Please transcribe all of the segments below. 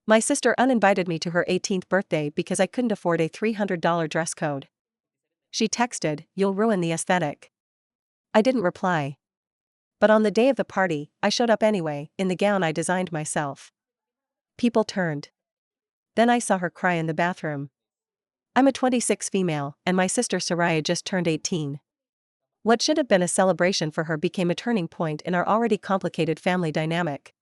My sister uninvited me to her 18th birthday because I couldn't afford a $300 dress code. She texted, "You'll ruin the aesthetic." I didn't reply. But on the day of the party, I showed up anyway, in the gown I designed myself. People turned. Then I saw her cry in the bathroom. I'm a 26 female, and my sister Soraya just turned 18. What should have been a celebration for her became a turning point in our already complicated family dynamic.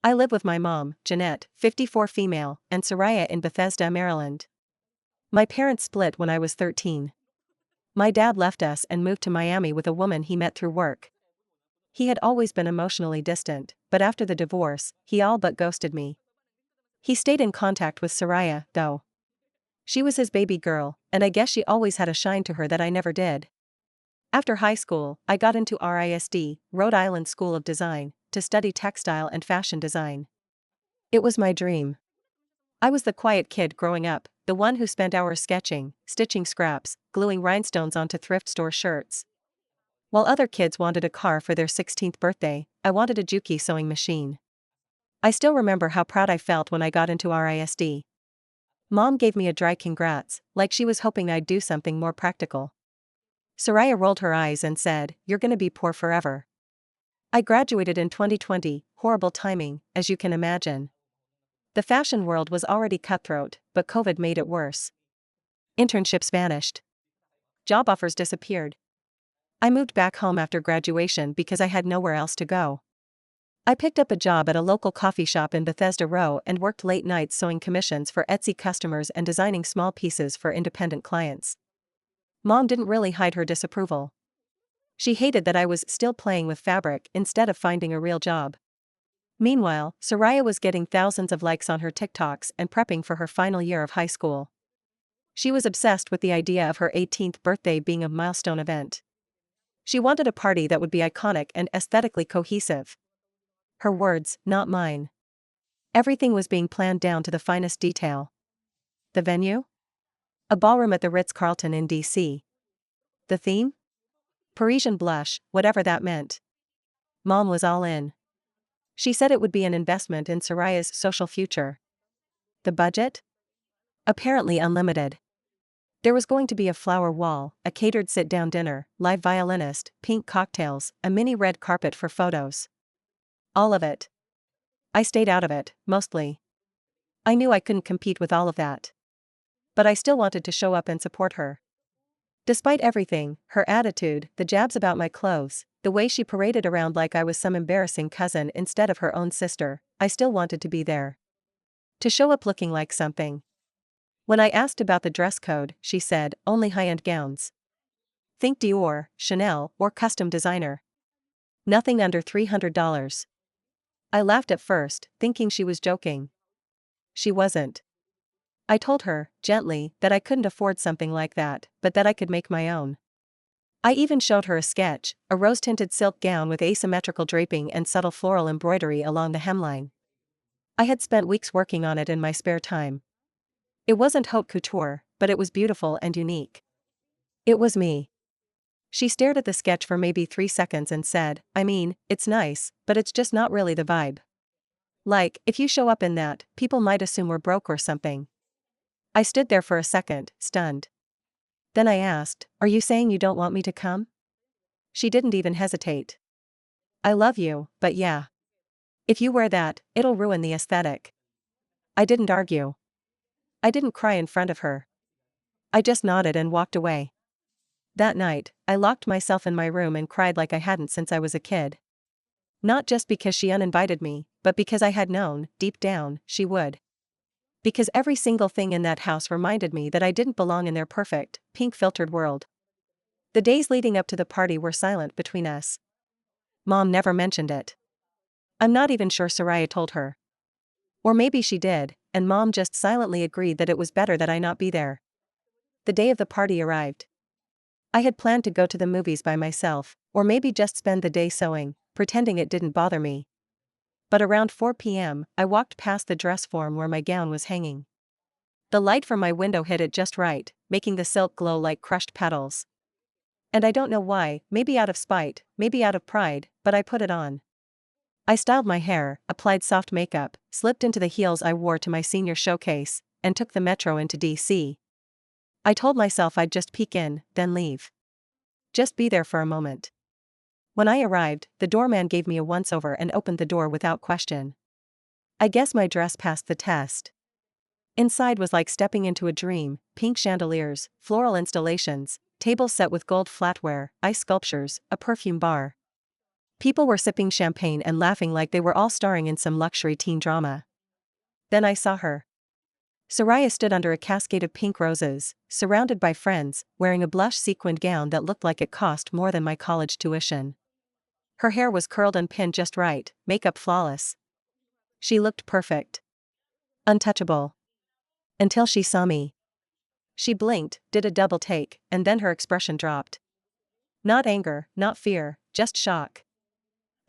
I live with my mom, Jeanette, 54 female, and Soraya in Bethesda, Maryland. My parents split when I was 13. My dad left us and moved to Miami with a woman he met through work. He had always been emotionally distant, but after the divorce, he all but ghosted me. He stayed in contact with Soraya, though. She was his baby girl, and I guess she always had a shine to her that I never did. After high school, I got into RISD, Rhode Island School of Design, to study textile and fashion design. It was my dream. I was the quiet kid growing up, the one who spent hours sketching, stitching scraps, gluing rhinestones onto thrift store shirts. While other kids wanted a car for their 16th birthday, I wanted a Juki sewing machine. I still remember how proud I felt when I got into RISD. Mom gave me a dry congrats, like she was hoping I'd do something more practical. Soraya rolled her eyes and said, "You're gonna be poor forever." I graduated in 2020, horrible timing, as you can imagine. The fashion world was already cutthroat, but COVID made it worse. Internships vanished. Job offers disappeared. I moved back home after graduation because I had nowhere else to go. I picked up a job at a local coffee shop in Bethesda Row and worked late nights sewing commissions for Etsy customers and designing small pieces for independent clients. Mom didn't really hide her disapproval. She hated that I was still playing with fabric instead of finding a real job. Meanwhile, Soraya was getting thousands of likes on her TikToks and prepping for her final year of high school. She was obsessed with the idea of her 18th birthday being a milestone event. She wanted a party that would be iconic and aesthetically cohesive. Her words, not mine. Everything was being planned down to the finest detail. The venue? A ballroom at the Ritz-Carlton in D.C. The theme? Parisian blush, whatever that meant. Mom was all in. She said it would be an investment in Soraya's social future. The budget? Apparently unlimited. There was going to be a flower wall, a catered sit-down dinner, live violinist, pink cocktails, a mini red carpet for photos. All of it. I stayed out of it, mostly. I knew I couldn't compete with all of that. But I still wanted to show up and support her. Despite everything, her attitude, the jabs about my clothes, the way she paraded around like I was some embarrassing cousin instead of her own sister, I still wanted to be there. To show up looking like something. When I asked about the dress code, she said, "Only high-end gowns. Think Dior, Chanel, or custom designer. Nothing under $300. I laughed at first, thinking she was joking. She wasn't. I told her, gently, that I couldn't afford something like that, but that I could make my own. I even showed her a sketch, a rose-tinted silk gown with asymmetrical draping and subtle floral embroidery along the hemline. I had spent weeks working on it in my spare time. It wasn't haute couture, but it was beautiful and unique. It was me. She stared at the sketch for maybe 3 seconds and said, "I mean, it's nice, but it's just not really the vibe. Like, if you show up in that, people might assume we're broke or something." I stood there for a second, stunned. Then I asked, "Are you saying you don't want me to come?" She didn't even hesitate. "I love you, but yeah. If you wear that, it'll ruin the aesthetic." I didn't argue. I didn't cry in front of her. I just nodded and walked away. That night, I locked myself in my room and cried like I hadn't since I was a kid. Not just because she uninvited me, but because I had known, deep down, she would. Because every single thing in that house reminded me that I didn't belong in their perfect, pink-filtered world. The days leading up to the party were silent between us. Mom never mentioned it. I'm not even sure Soraya told her. Or maybe she did, and Mom just silently agreed that it was better that I not be there. The day of the party arrived. I had planned to go to the movies by myself, or maybe just spend the day sewing, pretending it didn't bother me. But around 4 p.m., I walked past the dress form where my gown was hanging. The light from my window hit it just right, making the silk glow like crushed petals. And I don't know why, maybe out of spite, maybe out of pride, but I put it on. I styled my hair, applied soft makeup, slipped into the heels I wore to my senior showcase, and took the metro into DC. I told myself I'd just peek in, then leave. Just be there for a moment. When I arrived, the doorman gave me a once-over and opened the door without question. I guess my dress passed the test. Inside was like stepping into a dream: pink chandeliers, floral installations, tables set with gold flatware, ice sculptures, a perfume bar. People were sipping champagne and laughing like they were all starring in some luxury teen drama. Then I saw her. Soraya stood under a cascade of pink roses, surrounded by friends, wearing a blush sequined gown that looked like it cost more than my college tuition. Her hair was curled and pinned just right, makeup flawless. She looked perfect. Untouchable. Until she saw me. She blinked, did a double take, and then her expression dropped. Not anger, not fear, just shock.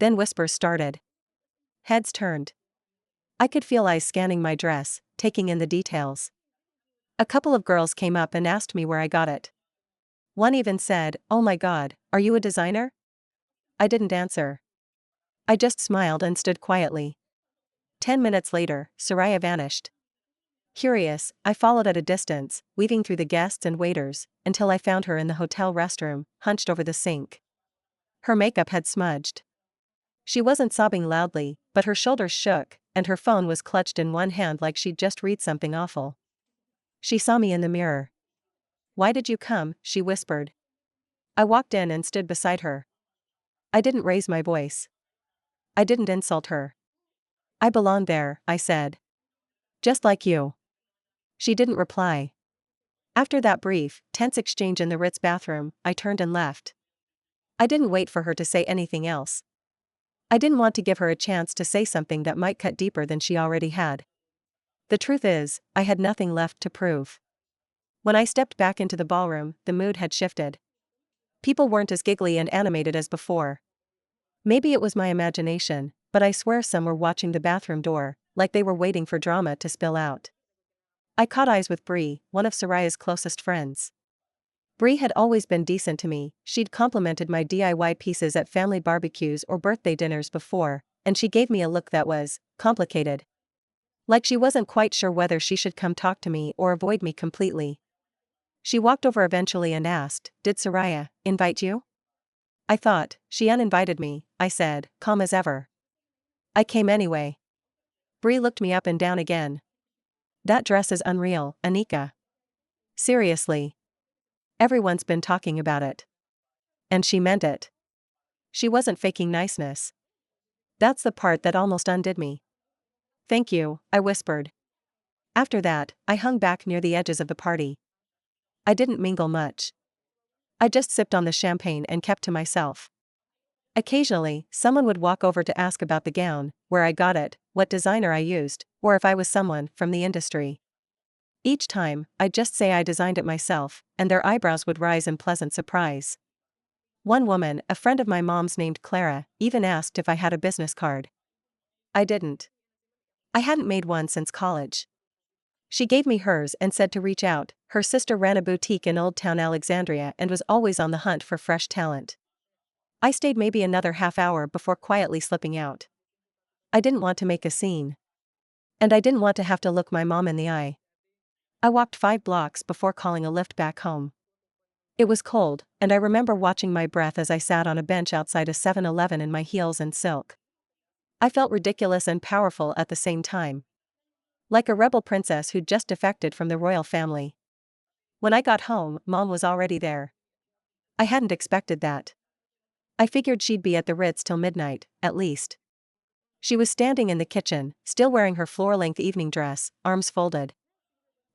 Then whispers started. Heads turned. I could feel eyes scanning my dress, taking in the details. A couple of girls came up and asked me where I got it. One even said, "Oh my God, are you a designer?" I didn't answer. I just smiled and stood quietly. 10 minutes later, Soraya vanished. Curious, I followed at a distance, weaving through the guests and waiters, until I found her in the hotel restroom, hunched over the sink. Her makeup had smudged. She wasn't sobbing loudly, but her shoulders shook, and her phone was clutched in one hand like she'd just read something awful. She saw me in the mirror. "Why did you come?" she whispered. I walked in and stood beside her. I didn't raise my voice. I didn't insult her. "I belong there," I said. "Just like you." She didn't reply. After that brief, tense exchange in the Ritz bathroom, I turned and left. I didn't wait for her to say anything else. I didn't want to give her a chance to say something that might cut deeper than she already had. The truth is, I had nothing left to prove. When I stepped back into the ballroom, the mood had shifted. People weren't as giggly and animated as before. Maybe it was my imagination, but I swear some were watching the bathroom door, like they were waiting for drama to spill out. I caught eyes with Bree, one of Soraya's closest friends. Bree had always been decent to me. She'd complimented my DIY pieces at family barbecues or birthday dinners before, and she gave me a look that was complicated. Like she wasn't quite sure whether she should come talk to me or avoid me completely. She walked over eventually and asked, "Did Soraya invite you?" I thought, "She uninvited me," I said, calm as ever. "I came anyway." Bree looked me up and down again. "That dress is unreal, Anika. Seriously. Everyone's been talking about it." And she meant it. She wasn't faking niceness. That's the part that almost undid me. "Thank you," I whispered. After that, I hung back near the edges of the party. I didn't mingle much. I just sipped on the champagne and kept to myself. Occasionally, someone would walk over to ask about the gown, where I got it, what designer I used, or if I was someone from the industry. Each time, I'd just say I designed it myself, and their eyebrows would rise in pleasant surprise. One woman, a friend of my mom's named Clara, even asked if I had a business card. I didn't. I hadn't made one since college. She gave me hers and said to reach out. Her sister ran a boutique in Old Town Alexandria and was always on the hunt for fresh talent. I stayed maybe another half hour before quietly slipping out. I didn't want to make a scene. And I didn't want to have to look my mom in the eye. I walked 5 blocks before calling a lift back home. It was cold, and I remember watching my breath as I sat on a bench outside a 7-Eleven in my heels and silk. I felt ridiculous and powerful at the same time. Like a rebel princess who'd just defected from the royal family. When I got home, Mom was already there. I hadn't expected that. I figured she'd be at the Ritz till midnight, at least. She was standing in the kitchen, still wearing her floor-length evening dress, arms folded.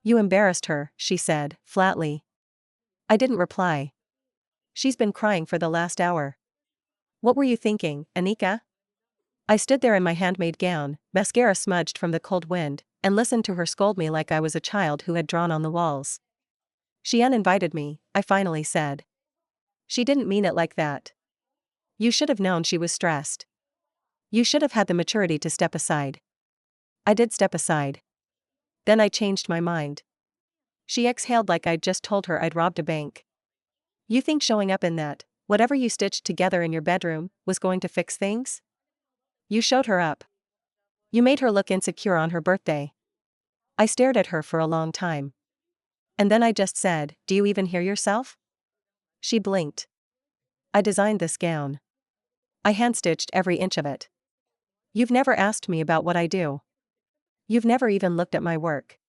"You embarrassed her," she said, flatly. I didn't reply. "She's been crying for the last hour." "What were you thinking, Anika?" I stood there in my handmade gown, mascara smudged from the cold wind, and listened to her scold me like I was a child who had drawn on the walls. "She uninvited me," I finally said. "She didn't mean it like that. You should have known she was stressed. You should have had the maturity to step aside." I did step aside. Then I changed my mind. She exhaled like I'd just told her I'd robbed a bank. "You think showing up in that, whatever you stitched together in your bedroom, was going to fix things?" You showed her up. You made her look insecure on her birthday. I stared at her for a long time. And then I just said, "Do you even hear yourself?" She blinked. "I designed this gown. I hand-stitched every inch of it. You've never asked me about what I do. You've never even looked at my work.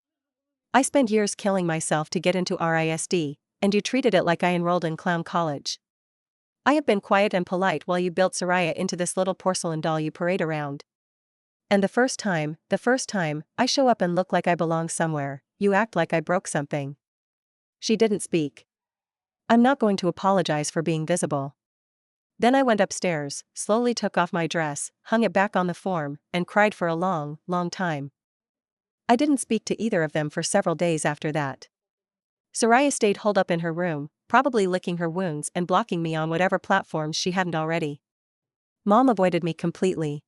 I spent years killing myself to get into RISD, and you treated it like I enrolled in clown college. I have been quiet and polite while you built Soraya into this little porcelain doll you parade around. And the first time I show up and look like I belong somewhere, you act like I broke something." She didn't speak. "I'm not going to apologize for being visible." Then I went upstairs, slowly took off my dress, hung it back on the form, and cried for a long, long time. I didn't speak to either of them for several days after that. Soraya stayed holed up in her room, probably licking her wounds and blocking me on whatever platforms she hadn't already. Mom avoided me completely.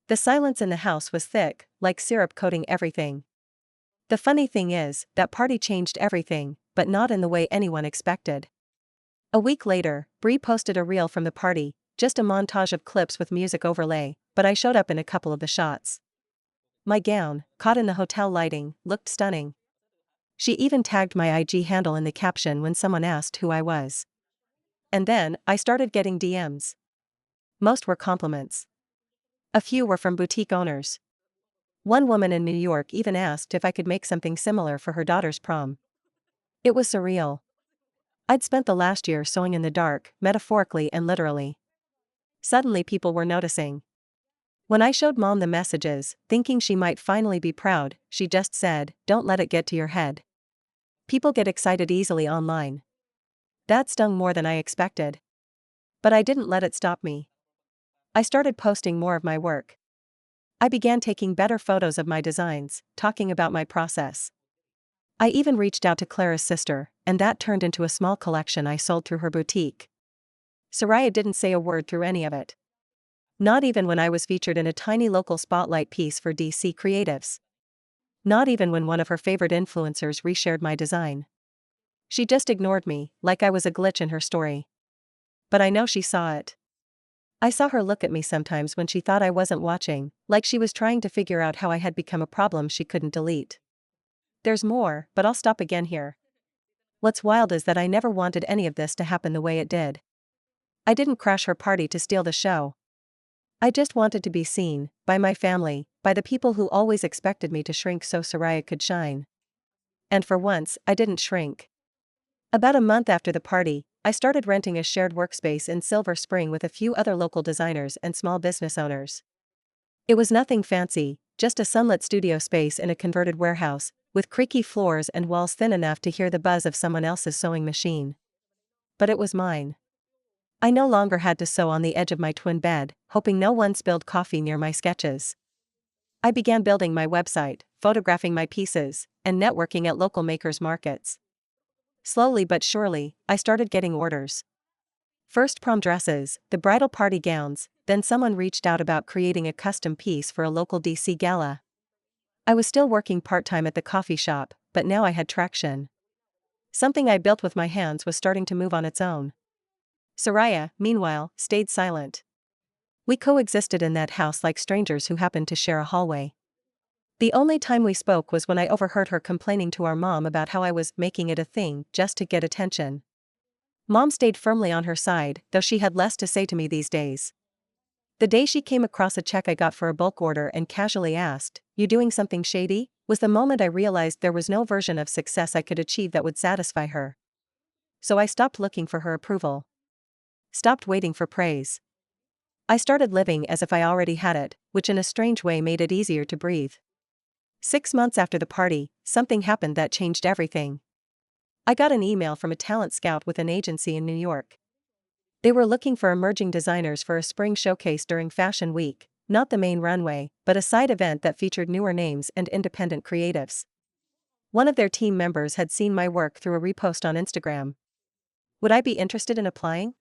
The silence in the house was thick, like syrup coating everything. The funny thing is, that party changed everything, but not in the way anyone expected. A week later, Bree posted a reel from the party, just a montage of clips with music overlay, but I showed up in a couple of the shots. My gown, caught in the hotel lighting, looked stunning. She even tagged my IG handle in the caption when someone asked who I was. And then, I started getting DMs. Most were compliments. A few were from boutique owners. One woman in New York even asked if I could make something similar for her daughter's prom. It was surreal. I'd spent the last year sewing in the dark, metaphorically and literally. Suddenly people were noticing. When I showed Mom the messages, thinking she might finally be proud, she just said, "Don't let it get to your head. People get excited easily online." That stung more than I expected. But I didn't let it stop me. I started posting more of my work. I began taking better photos of my designs, talking about my process. I even reached out to Clara's sister, and that turned into a small collection I sold through her boutique. Soraya didn't say a word through any of it. Not even when I was featured in a tiny local spotlight piece for DC Creatives. Not even when one of her favorite influencers reshared my design. She just ignored me, like I was a glitch in her story. But I know she saw it. I saw her look at me sometimes when she thought I wasn't watching, like she was trying to figure out how I had become a problem she couldn't delete. There's more, but I'll stop again here. What's wild is that I never wanted any of this to happen the way it did. I didn't crash her party to steal the show. I just wanted to be seen, by my family, by the people who always expected me to shrink so Soraya could shine. And for once, I didn't shrink. About a month after the party, I started renting a shared workspace in Silver Spring with a few other local designers and small business owners. It was nothing fancy, just a sunlit studio space in a converted warehouse, with creaky floors and walls thin enough to hear the buzz of someone else's sewing machine. But it was mine. I no longer had to sew on the edge of my twin bed, hoping no one spilled coffee near my sketches. I began building my website, photographing my pieces, and networking at local makers markets. Slowly but surely, I started getting orders. First prom dresses, the bridal party gowns, then someone reached out about creating a custom piece for a local DC gala. I was still working part-time at the coffee shop, but now I had traction. Something I built with my hands was starting to move on its own. Soraya, meanwhile, stayed silent. We coexisted in that house like strangers who happened to share a hallway. The only time we spoke was when I overheard her complaining to our mom about how I was making it a thing just to get attention. Mom stayed firmly on her side, though she had less to say to me these days. The day she came across a check I got for a bulk order and casually asked, "You doing something shady?" was the moment I realized there was no version of success I could achieve that would satisfy her. So I stopped looking for her approval. Stopped waiting for praise. I started living as if I already had it, which in a strange way made it easier to breathe. 6 months after the party, something happened that changed everything. I got an email from a talent scout with an agency in New York. They were looking for emerging designers for a spring showcase during Fashion Week, not the main runway, but a side event that featured newer names and independent creatives. One of their team members had seen my work through a repost on Instagram. Would I be interested in applying?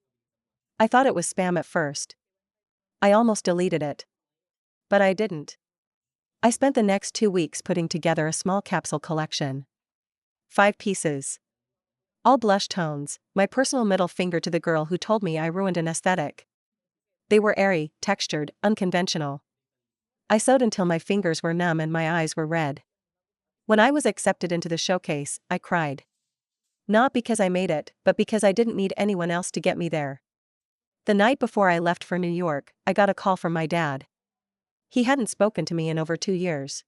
I thought it was spam at first. I almost deleted it. But I didn't. I spent the next 2 weeks putting together a small capsule collection. 5 pieces. All blush tones, my personal middle finger to the girl who told me I ruined an aesthetic. They were airy, textured, unconventional. I sewed until my fingers were numb and my eyes were red. When I was accepted into the showcase, I cried. Not because I made it, but because I didn't need anyone else to get me there. The night before I left for New York, I got a call from my dad. He hadn't spoken to me in over 2 years.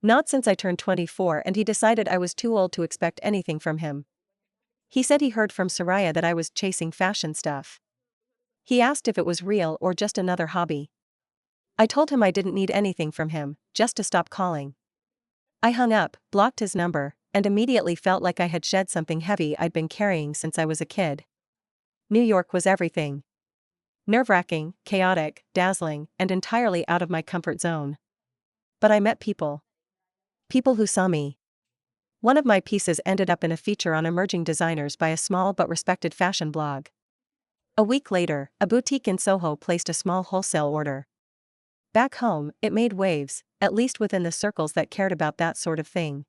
Not since I turned 24, and he decided I was too old to expect anything from him. He said he heard from Soraya that I was chasing fashion stuff. He asked if it was real or just another hobby. I told him I didn't need anything from him, just to stop calling. I hung up, blocked his number, and immediately felt like I had shed something heavy I'd been carrying since I was a kid. New York was everything. Nerve-wracking, chaotic, dazzling, and entirely out of my comfort zone. But I met people. People who saw me. One of my pieces ended up in a feature on emerging designers by a small but respected fashion blog. A week later, a boutique in Soho placed a small wholesale order. Back home, it made waves, at least within the circles that cared about that sort of thing.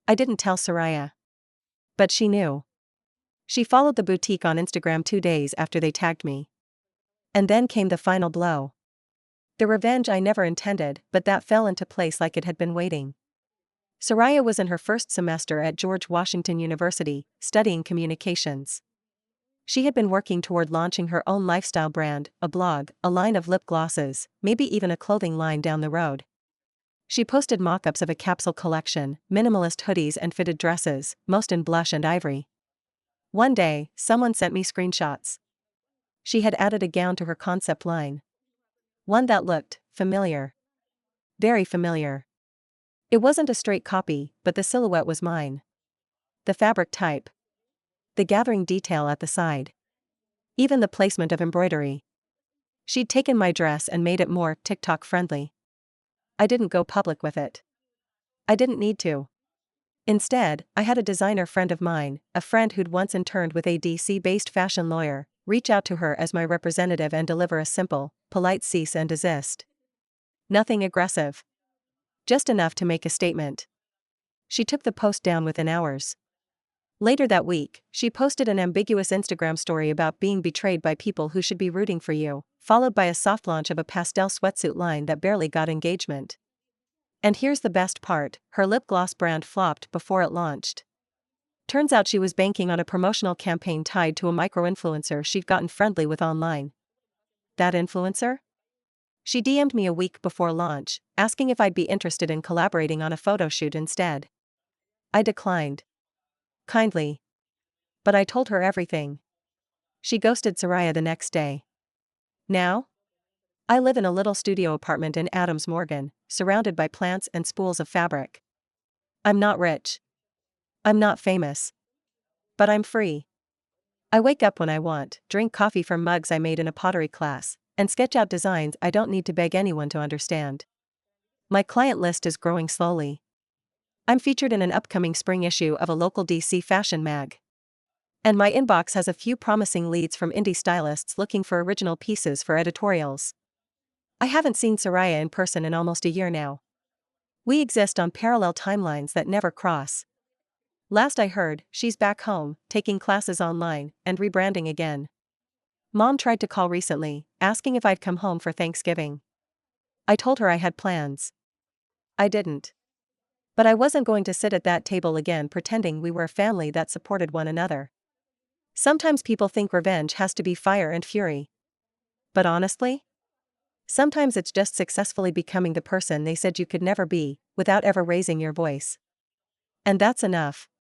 I didn't tell Soraya. But she knew. She followed the boutique on Instagram 2 days after they tagged me. And then came the final blow. The revenge I never intended, but that fell into place like it had been waiting. Soraya was in her first semester at George Washington University, studying communications. She had been working toward launching her own lifestyle brand, a blog, a line of lip glosses, maybe even a clothing line down the road. She posted mock-ups of a capsule collection, minimalist hoodies and fitted dresses, most in blush and ivory. One day, someone sent me screenshots. She had added a gown to her concept line. One that looked familiar. Very familiar. It wasn't a straight copy, but the silhouette was mine. The fabric type. The gathering detail at the side. Even the placement of embroidery. She'd taken my dress and made it more TikTok friendly. I didn't go public with it. I didn't need to. Instead, I had a designer friend of mine, a friend who'd once interned with a DC-based fashion lawyer, reach out to her as my representative and deliver a simple, polite cease and desist. Nothing aggressive. Just enough to make a statement. She took the post down within hours. Later that week, she posted an ambiguous Instagram story about being betrayed by people who should be rooting for you, followed by a soft launch of a pastel sweatsuit line that barely got engagement. And here's the best part, her lip gloss brand flopped before it launched. Turns out she was banking on a promotional campaign tied to a micro-influencer she'd gotten friendly with online. That influencer? She DM'd me a week before launch, asking if I'd be interested in collaborating on a photo shoot instead. I declined. Kindly. But I told her everything. She ghosted Soraya the next day. Now? I live in a little studio apartment in Adams Morgan, surrounded by plants and spools of fabric. I'm not rich. I'm not famous. But I'm free. I wake up when I want, drink coffee from mugs I made in a pottery class, and sketch out designs I don't need to beg anyone to understand. My client list is growing slowly. I'm featured in an upcoming spring issue of a local DC fashion mag. And my inbox has a few promising leads from indie stylists looking for original pieces for editorials. I haven't seen Soraya in person in almost a year now. We exist on parallel timelines that never cross. Last I heard, she's back home, taking classes online, and rebranding again. Mom tried to call recently, asking if I'd come home for Thanksgiving. I told her I had plans. I didn't. But I wasn't going to sit at that table again pretending we were a family that supported one another. Sometimes people think revenge has to be fire and fury. But honestly? Sometimes it's just successfully becoming the person they said you could never be, without ever raising your voice. And that's enough.